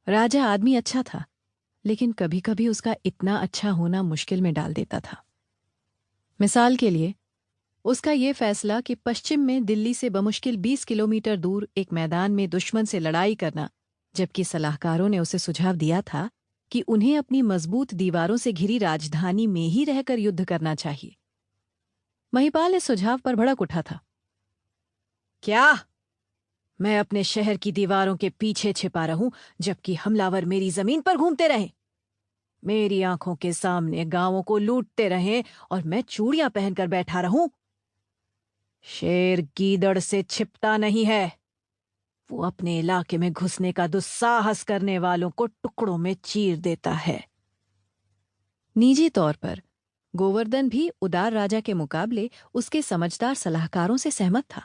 राजा आदमी अच्छा था, लेकिन कभी कभी उसका इतना अच्छा होना मुश्किल में डाल देता था। मिसाल के लिए, उसका ये फैसला कि पश्चिम में दिल्ली से बमुश्किल 20 किलोमीटर दूर एक मैदान में दुश्मन से लड़ाई करना, जबकि सलाहकारों ने उसे सुझाव दिया था कि उन्हें अपनी मजबूत दीवारों से घिरी राजधानी में ही रहकर युद्ध करना चाहिए। महिपाल इस सुझाव पर भड़क उठा था। क्या? मैं अपने शहर की दीवारों के पीछे छिपा रहूं जबकि हमलावर मेरी जमीन पर घूमते रहें? मेरी आंखों के सामने गांवों को लूटते रहें और मैं चूड़ियां पहनकर बैठा रहूं? शेर गीदड़ से छिपता नहीं है। वो अपने इलाके में घुसने का दुस्साहस करने वालों को टुकड़ों में चीर देता है। निजी तौर पर गोवर्धन भी उदार राजा के मुकाबले उसके समझदार सलाहकारों से सहमत था,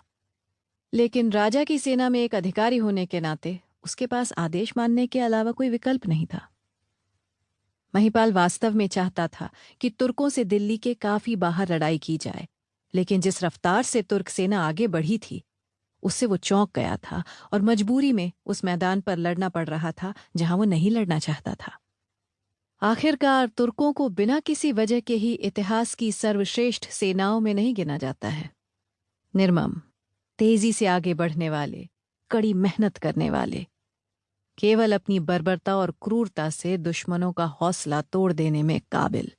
लेकिन राजा की सेना में एक अधिकारी होने के नाते उसके पास आदेश मानने के अलावा कोई विकल्प नहीं था। महिपाल वास्तव में चाहता था कि तुर्कों से दिल्ली के काफी बाहर लड़ाई की जाए, लेकिन जिस रफ्तार से तुर्क सेना आगे बढ़ी थी उससे वो चौंक गया था और मजबूरी में उस मैदान पर लड़ना पड़ रहा था जहां वो नहीं लड़ना चाहता था। आखिरकार तुर्कों को बिना किसी वजह के ही इतिहास की सर्वश्रेष्ठ सेनाओं में नहीं गिना जाता है। निर्मम, तेजी से आगे बढ़ने वाले, कड़ी मेहनत करने वाले, केवल अपनी बर्बरता और क्रूरता से दुश्मनों का हौसला तोड़ देने में काबिल।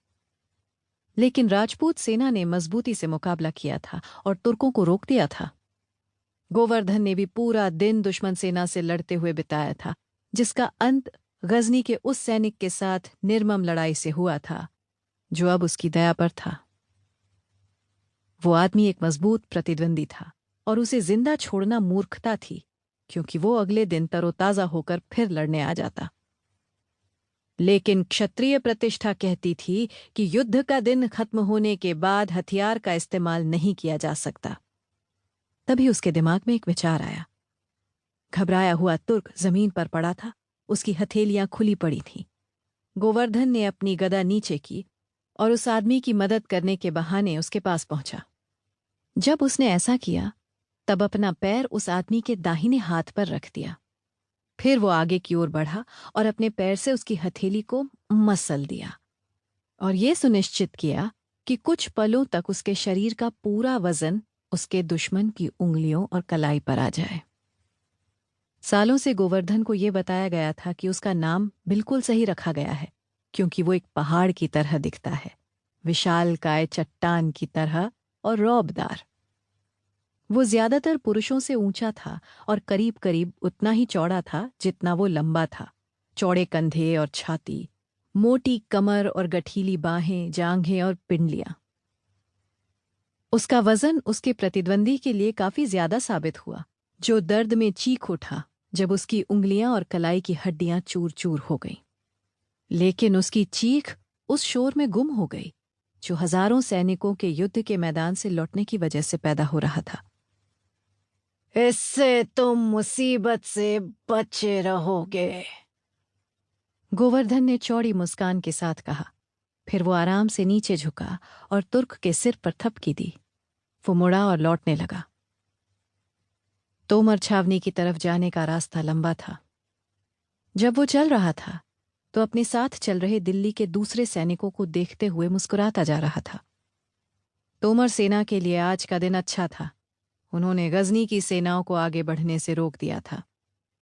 लेकिन राजपूत सेना ने मजबूती से मुकाबला किया था और तुर्कों को रोक दिया था। गोवर्धन ने भी पूरा दिन दुश्मन सेना से लड़ते हुए बिताया था, जिसका अंत गजनी के उस सैनिक के साथ निर्मम लड़ाई से हुआ था जो अब उसकी दया पर था। वो आदमी एक मजबूत प्रतिद्वंदी था और उसे जिंदा छोड़ना मूर्खता थी, क्योंकि वो अगले दिन तरोताजा होकर फिर लड़ने आ जाता। लेकिन क्षत्रिय प्रतिष्ठा कहती थी कि युद्ध का दिन खत्म होने के बाद हथियार का इस्तेमाल नहीं किया जा सकता। तभी उसके दिमाग में एक विचार आया। घबराया हुआ तुर्क जमीन पर पड़ा था, उसकी हथेलियां खुली पड़ी थीं। गोवर्धन ने अपनी गदा नीचे की और उस आदमी की मदद करने के बहाने उसके पास पहुंचा। जब उसने ऐसा किया, तब अपना पैर उस आदमी के दाहिने हाथ पर रख दिया। फिर वो आगे की ओर बढ़ा और अपने पैर से उसकी हथेली को मसल दिया और ये सुनिश्चित किया कि कुछ पलों तक उसके शरीर का पूरा वजन उसके दुश्मन की उंगलियों और कलाई पर आ जाए। सालों से गोवर्धन को यह बताया गया था कि उसका नाम बिल्कुल सही रखा गया है, क्योंकि वो एक पहाड़ की तरह दिखता है, विशालकाय चट्टान की तरह और रौबदार। वो ज्यादातर पुरुषों से ऊंचा था और करीब करीब उतना ही चौड़ा था जितना वो लंबा था। चौड़े कंधे और छाती, मोटी कमर और गठीली बाहें, जांघें और पिंडलियां। उसका वजन उसके प्रतिद्वंदी के लिए काफी ज्यादा साबित हुआ, जो दर्द में चीख उठा जब उसकी उंगलियां और कलाई की हड्डियां चूर चूर हो गईं। लेकिन उसकी चीख उस शोर में गुम हो गई जो हजारों सैनिकों के युद्ध के मैदान से लौटने की वजह से पैदा हो रहा था। इससे तुम मुसीबत से बचे रहोगे, गोवर्धन ने चौड़ी मुस्कान के साथ कहा। फिर वो आराम से नीचे झुका और तुर्क के सिर पर थपकी दी। वो मुड़ा और लौटने लगा। तोमर छावनी की तरफ जाने का रास्ता लंबा था। जब वो चल रहा था तो अपने साथ चल रहे दिल्ली के दूसरे सैनिकों को देखते हुए मुस्कुराता जा रहा था। तोमर सेना के लिए आज का दिन अच्छा था। उन्होंने गजनी की सेनाओं को आगे बढ़ने से रोक दिया था।